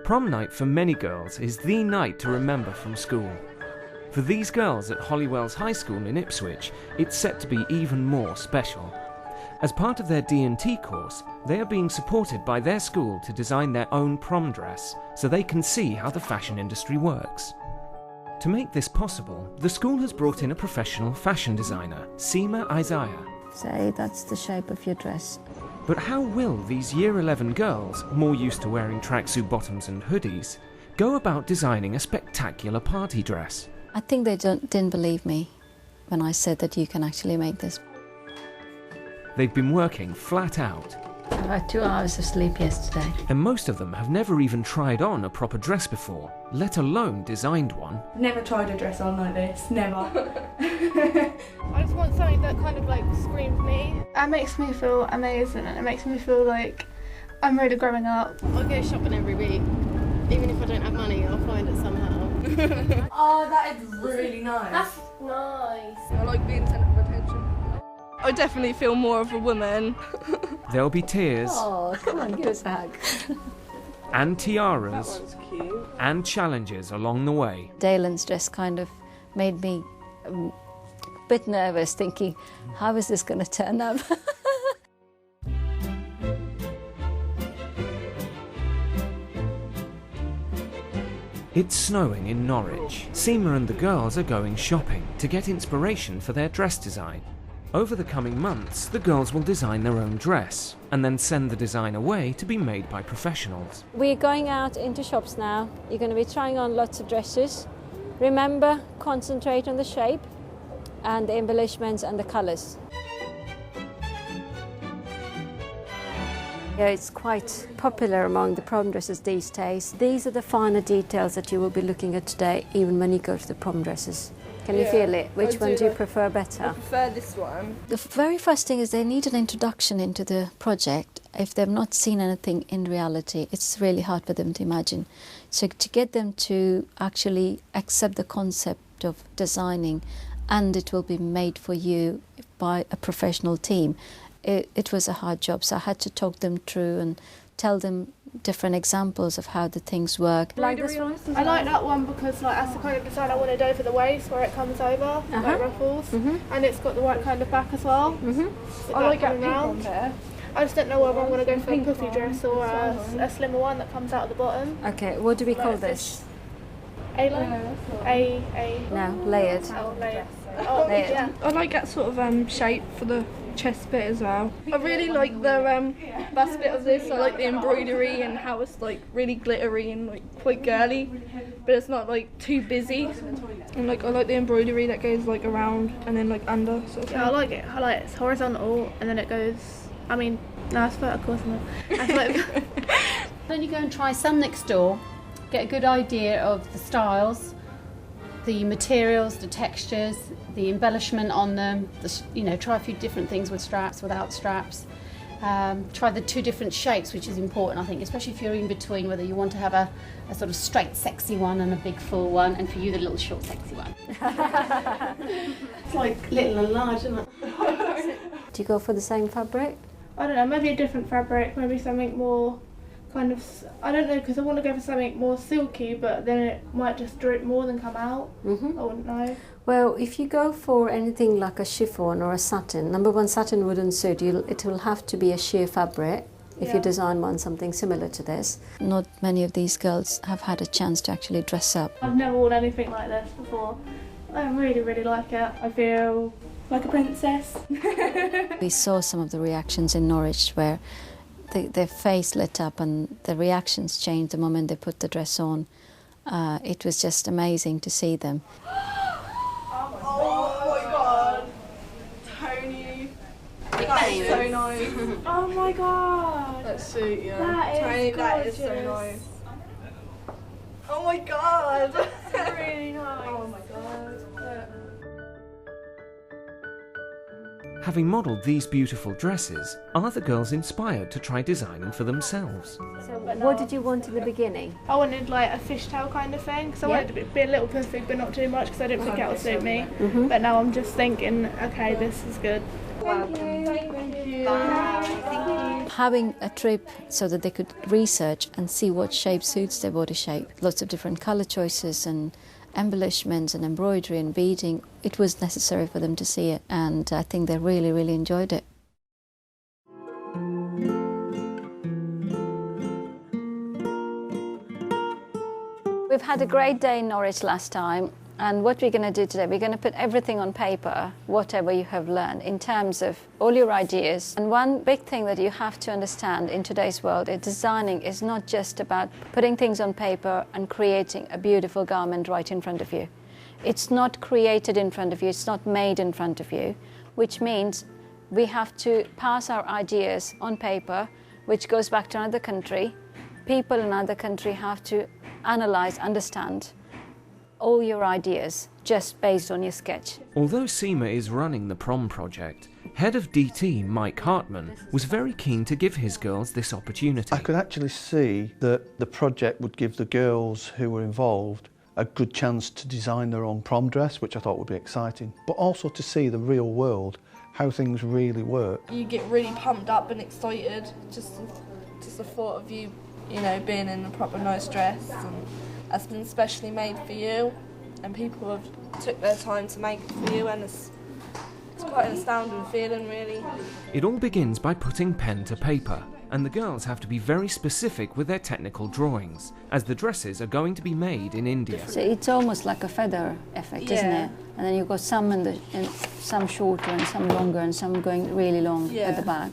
Prom night for many girls is the night to remember from school. For these girls at Hollywells High School in Ipswich, it's set to be even more special. As part of their D&T course, they are being supported by their school to design their own prom dress so they can see how the fashion industry works. To make this possible, the school has brought in a professional fashion designer, Seema Isaiah. Say that's the shape of your dress. But how will these Year 11 girls, more used to wearing tracksuit bottoms and hoodies, go about designing a spectacular party dress? I think they didn't believe me when I said that you can actually make this. They've been working flat out. I had 2 hours of sleep yesterday. And most of them have never even tried on a proper dress before, let alone designed one. Never tried a dress on like this, never. I just want something that kind of like screams me. It makes me feel amazing and it makes me feel like I'm really growing up. I go shopping every week. Even if I don't have money, I'll find it somehow. Oh, that is really nice. That's nice. I like being centre of attention. I definitely feel more of a woman. There'll be tears. Oh, come on, give us a hug. And tiaras. That one's cute. And challenges along the way. Dalen's dress kind of made me a bit nervous, thinking, how is this going to turn up? It's snowing in Norwich. Seema and the girls are going shopping to get inspiration for their dress design. Over the coming months, the girls will design their own dress and then send the design away to be made by professionals. We're going out into shops now. You're going to be trying on lots of dresses. Remember, concentrate on the shape and the embellishments and the colours. Yeah, it's quite popular among the prom dresses these days. These are the finer details that you will be looking at today, even when you go to the prom dresses. Can you feel it? Which one do you prefer better? I prefer this one. The very first thing is they need an introduction into the project. If they've not seen anything in reality, it's really hard for them to imagine. So to get them to actually accept the concept of designing and it will be made for you by a professional team, it was a hard job. So I had to talk them through and tell them different examples of how the things work. Like this one? I like that one because like that's the kind of design I wanted over the waist where it comes over, like ruffles, and it's got the right kind of back as well. So I like that coming pink round. one there. I just don't know whether I'm going to go for a puffy dress or a slimmer one that comes out at the bottom. Okay, what do we call this? A-line? No, layered. Oh, layered. Oh, Layered. yeah. I like that sort of shape for the chest bit as well. I really like the bust bit of this. I like the embroidery and how it's like really glittery and like quite girly, but it's not like too busy. And like I like the embroidery that goes like around and then like under sort of thing. Yeah, I like it. I like it. It's horizontal and then it goes. I mean, no, it's vertical, isn't it? I feel like Then you go and try some next door, get a good idea of the styles, the materials, the textures, the embellishment on them. Try a few different things with straps, without straps. Try the 2 different shapes, which is important, I think, especially if you're in between, whether you want to have a sort of straight, sexy one and a big, full one, and for you, the little, short, sexy one. It's like little and large, isn't it? Do you go for the same fabric? I don't know, maybe a different fabric, maybe something more kind of, I don't know, because I want to go for something more silky, but then it might just drip more than come out. I wouldn't know. Well, if you go for anything like a chiffon or a satin, number one, satin wouldn't suit you. It will have to be a sheer fabric if you design one something similar to this. Not many of these girls have had a chance to actually dress up. I've never worn anything like this before. I really, really like it. I feel like a princess. We saw some of the reactions in Norwich where their face lit up and the reactions changed the moment they put the dress on. It was just amazing to see them. Oh my god, Tony, that's so nice. Oh my god! That suit, yeah. That is Tony, that is so gorgeous. nice. Oh my god, That's really nice. oh my god. Having modelled these beautiful dresses, are the girls inspired to try designing for themselves? So what did you want in the beginning? I wanted like a fishtail kind of thing, because I wanted it to be a little puffy but not too much because I didn't think it would suit me. But now I'm just thinking, okay, this is good. Welcome. Thank you. Bye. Thank you. having a trip so that they could research and see what shape suits their body shape. Lots of different colour choices and embellishments and embroidery and beading. It was necessary for them to see it, and I think they really, really enjoyed it. We've had a great day in Norwich last time, and what we're going to do today, we're going to put everything on paper, whatever you have learned, in terms of all your ideas. And one big thing that you have to understand in today's world is designing is not just about putting things on paper and creating a beautiful garment right in front of you. It's not created in front of you, it's not made in front of you, which means we have to pass our ideas on paper, which goes back to another country. People in another country have to analyse, understand all your ideas just based on your sketch. Although Seema is running the Prom project, head of DT Mike Hartman was very keen to give his girls this opportunity. I could actually see that the project would give the girls who were involved a good chance to design their own prom dress, which I thought would be exciting, but also to see the real world, how things really work. You get really pumped up and excited, just the thought of you know, being in a proper nice dress, and that's been specially made for you, and people have took their time to make it for you, and it's quite an astounding feeling, really. It all begins by putting pen to paper, and the girls have to be very specific with their technical drawings, as the dresses are going to be made in India. So it's almost like a feather effect, isn't it? And then you've got some some shorter and some longer and some going really long at the back.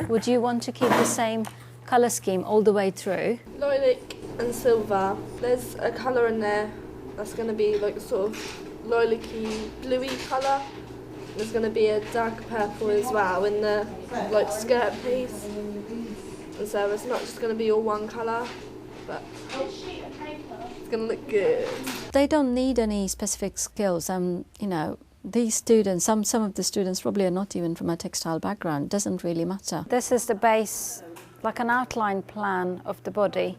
Would you want to keep the same colour scheme all the way through? Lilac and silver. There's a colour in there that's going to be like a sort of lilac-y, bluey colour. There's going to be a dark purple as well in the like skirt piece. And so it's not just going to be all one colour, but it's going to look good. They don't need any specific skills. You know, these students, some of the students probably are not even from a textile background. It doesn't really matter. This is the base, like an outline plan of the body.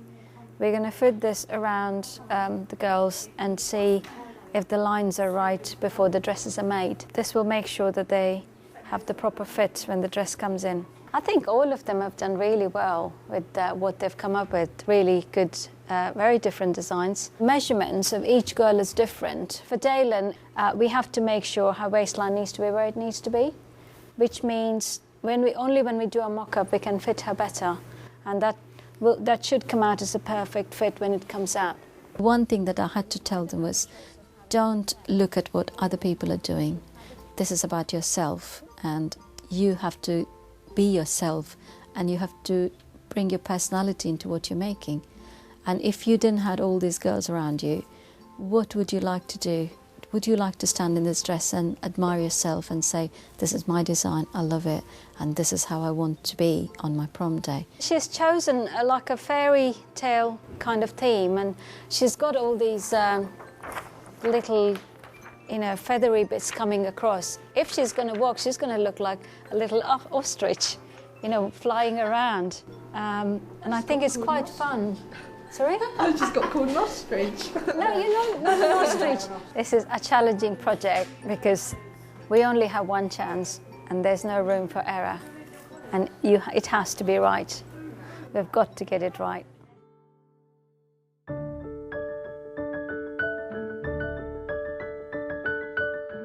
We're going to fit this around the girls and see if the lines are right before the dresses are made. This will make sure that they have the proper fit when the dress comes in. I think all of them have done really well with what they've come up with. Really good, very different designs. Measurements of each girl is different. For Dalen, we have to make sure her waistline needs to be where it needs to be, which means only when we do a mock-up we can fit her better, and that should come out as a perfect fit when it comes out. One thing that I had to tell them was, don't look at what other people are doing. This is about yourself, and you have to be yourself, and you have to bring your personality into what you're making. And if you didn't have all these girls around you, what would you like to do? Would you like to stand in this dress and admire yourself and say, this is my design, I love it, and this is how I want to be on my prom day? She's chosen like a fairy tale kind of theme, and she's got all these little, you know, feathery bits coming across. If she's going to walk, she's going to look like a little ostrich, you know, flying around. And I think it's quite fun. Sorry? I just got called an ostrich. No, you're not an ostrich. This is a challenging project because we only have one chance and there's no room for error. And it has to be right. We've got to get it right.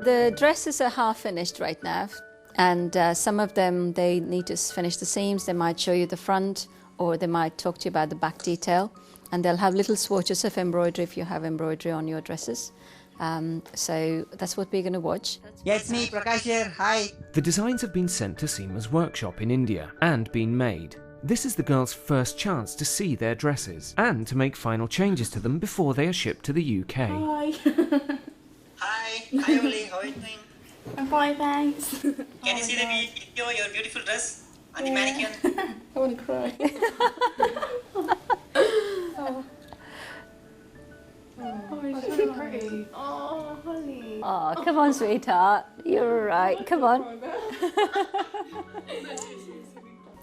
The dresses are half finished right now, and some of them, they need to finish the seams. They might show you the front, or they might talk to you about the back detail, and they'll have little swatches of embroidery if you have embroidery on your dresses. So that's what we're going to watch. Yes, me, Prakash here. Hi. The designs have been sent to Seema's workshop in India and been made. This is the girls' first chance to see their dresses and to make final changes to them before they are shipped to the UK. Hi. Hi. Hi, Emily. How are you doing? I'm fine, thanks. Can you see the video, your beautiful dress on the mannequin? I want to cry. Oh, it's really pretty. Oh, honey. Oh, come on, sweetheart. You're right. Come on.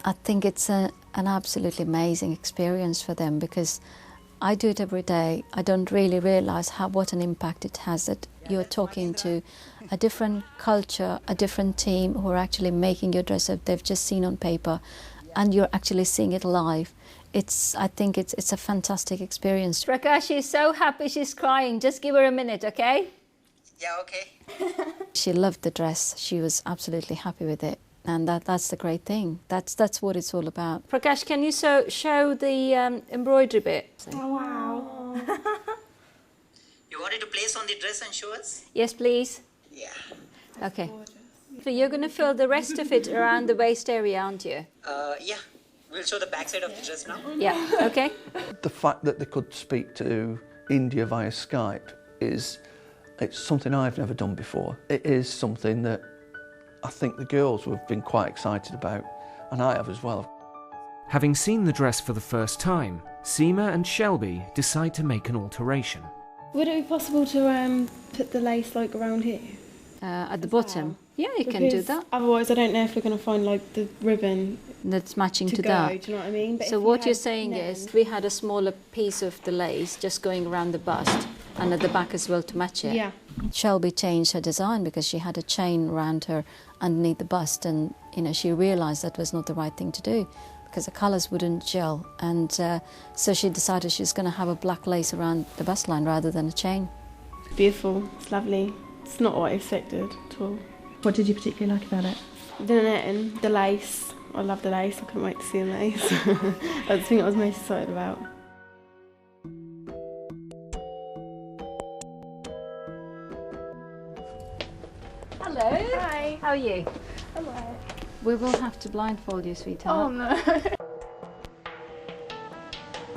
I think it's an absolutely amazing experience for them because I do it every day. I don't really realise what an impact it has that you're talking to a different culture, a different team who are actually making your dress that they've just seen on paper, and you're actually seeing it live. I think it's a fantastic experience. Prakash is so happy she's crying. Just give her a minute, okay? Yeah, okay. She loved the dress. She was absolutely happy with it. And that's the great thing. That's what it's all about. Prakash, can you show the embroidery bit? Oh, wow. You wanted to place on the dress and show us? Yes, please. Yeah. Okay. So you're going to fill the rest of it around the waist area, aren't you? Yeah. We'll show the back side of the dress now. Yeah, okay. The fact that they could speak to India via Skype it's something I've never done before. It is something that I think the girls have been quite excited about, and I have as well. Having seen the dress for the first time, Seema and Shelby decide to make an alteration. Would it be possible to put the lace like around here? At the bottom? Yeah, you can do that. Otherwise, I don't know if we're going to find like the ribbon that's matching to go, that. do you know what I mean? But so what you're saying is we had a smaller piece of the lace just going around the bust and at the back as well to match it. Yeah. Shelby changed her design because she had a chain around her underneath the bust, and she realised that was not the right thing to do because the colours wouldn't gel, and so she decided she's going to have a black lace around the bust line rather than a chain. Beautiful, it's lovely. It's not what I expected at all. What did you particularly like about it? The netting, the lace. I love the lace. I couldn't wait to see the lace. That's the thing I was most excited about. Hello. Hi. How are you? Hello. We will have to blindfold you, sweetheart. Oh no.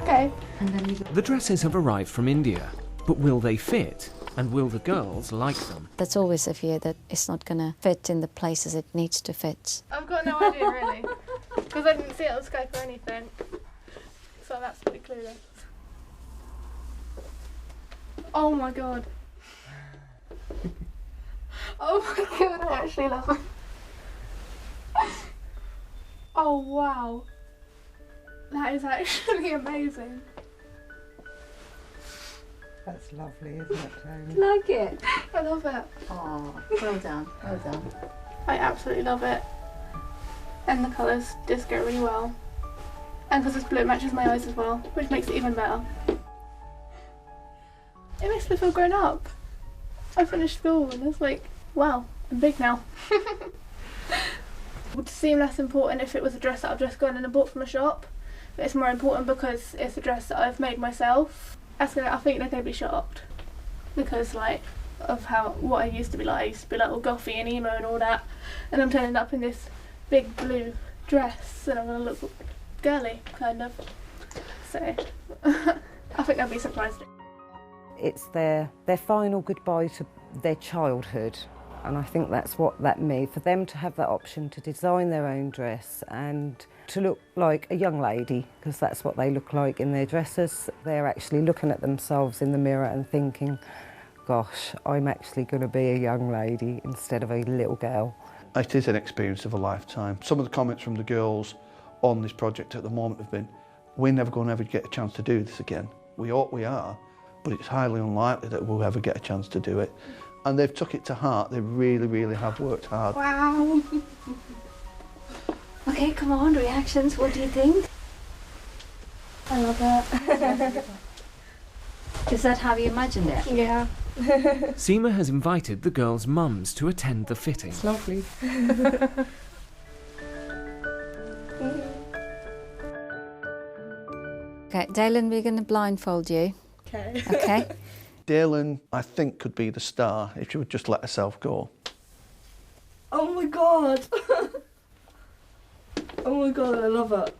Okay. And then The dresses have arrived from India, but will they fit? And will the girls like them? That's always a fear that it's not going to fit in the places it needs to fit. I've got no idea really, because I didn't see it on Skype or anything, so I'm absolutely clueless. Oh my god. Oh my god, I actually love it. Oh wow. That is actually amazing. That's lovely, isn't it, Tony? Like it? I love it. Oh, well done, well done. I absolutely love it. And the colours just go really well. And because it's blue, it matches my eyes as well, which makes it even better. It makes me feel grown up. I finished school and it's like, wow, I'm big now. It would seem less important if it was a dress that I've just gone and bought from a shop, but it's more important because it's a dress that I've made myself. I think they're going to be shocked because of what I used to be like. I used to be like all gothy and emo and all that, and I'm turning up in this big blue dress and I'm going to look girly, kind of. So I think they'll be surprised. It's their final goodbye to their childhood, and I think that's what that means, for them to have that option to design their own dress and to look like a young lady, because that's what they look like in their dresses. They're actually looking at themselves in the mirror and thinking, gosh, I'm actually going to be a young lady instead of a little girl. It is an experience of a lifetime. Some of the comments from the girls on this project at the moment have been, we're never going to ever get a chance to do this again. We hope we are, but it's highly unlikely that we'll ever get a chance to do it. And they've took it to heart. They really, really have worked hard. Wow. Okay, come on, reactions. What do you think? I love it. Is that how you imagined it? Yeah. Seema has invited the girls' mums to attend the fitting. It's lovely. Okay, Dalen, we're going to blindfold you. Okay. Okay? Dalen, I think, could be the star if she would just let herself go. Oh my god! Oh my god, I love it.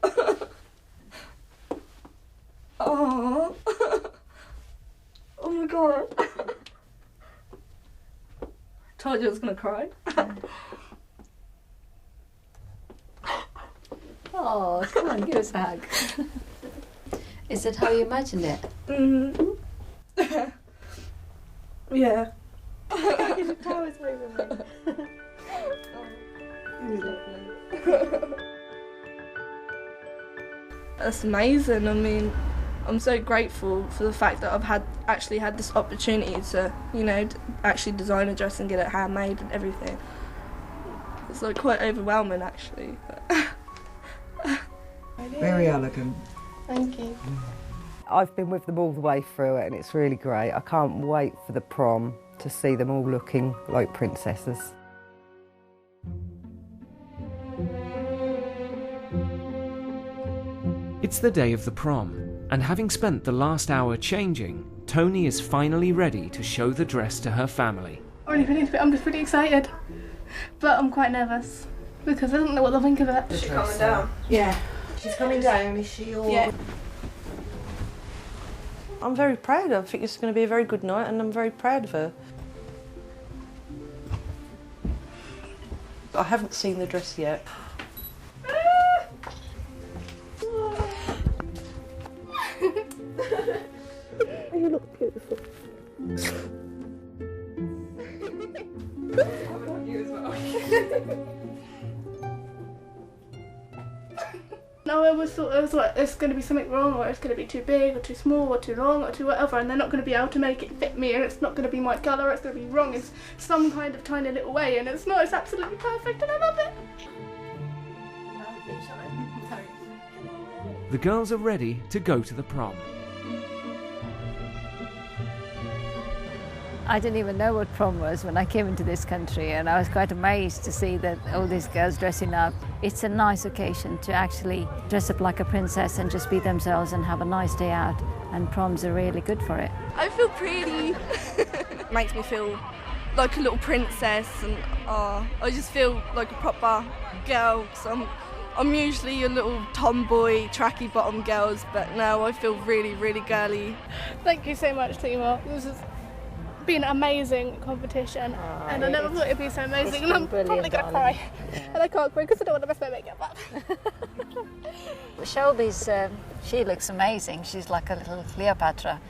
Oh. Oh my god. Told you I was gonna cry. Oh, come on, give us a hug. Is that how you imagined it? Mm-hmm. Yeah. Your toe is moving. That's amazing. I mean, I'm so grateful for the fact that I've actually had this opportunity to, actually design a dress and get it handmade and everything. It's quite overwhelming actually. But Very elegant. Thank you. I've been with them all the way through it and it's really great. I can't wait for the prom to see them all looking like princesses. It's the day of the prom, and having spent the last hour changing, Tony is finally ready to show the dress to her family. I'm just really excited, but I'm quite nervous because I don't know what they'll think of it. Is she coming down? Yeah. She's coming down, is she? Or... Yeah. I'm very proud. I think it's going to be a very good night and I'm very proud of her. I haven't seen the dress yet. You look beautiful. I want you as well. No, it was like there's going to be something wrong, or it's going to be too big or too small or too long or too whatever, and they're not going to be able to make it fit me, and it's not going to be my colour, it's going to be wrong in some kind of tiny little way, and it's not, it's absolutely perfect and I love it. The girls are ready to go to the prom. I didn't even know what prom was when I came into this country, and I was quite amazed to see that all these girls dressing up. It's a nice occasion to actually dress up like a princess and just be themselves and have a nice day out, and proms are really good for it. I feel pretty. Makes me feel like a little princess, and I just feel like a proper girl. So I'm usually a little tomboy, tracky bottom girls, but now I feel really, really girly. Thank you so much, Tima. This has been an amazing competition, and I never thought it'd be so amazing, and I'm probably going to cry. Yeah. And I can't cry because I don't want to mess my makeup up. Shelby's, she looks amazing. She's like a little Cleopatra.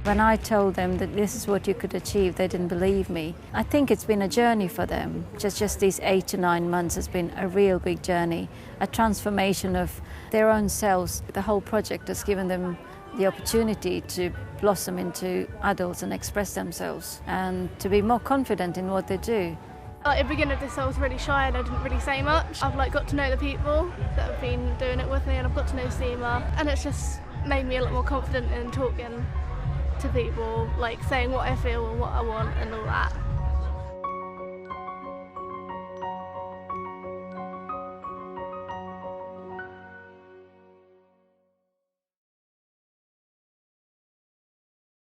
When I told them that this is what you could achieve, they didn't believe me. I think it's been a journey for them. Just these 8 to 9 months has been a real big journey, a transformation of their own selves. The whole project has given them the opportunity to blossom into adults and express themselves and to be more confident in what they do. At the beginning of this I was really shy and I didn't really say much. I've got to know the people that have been doing it with me, and I've got to know Seema, and it's just made me a lot more confident in talking to people, saying what I feel and what I want and all that.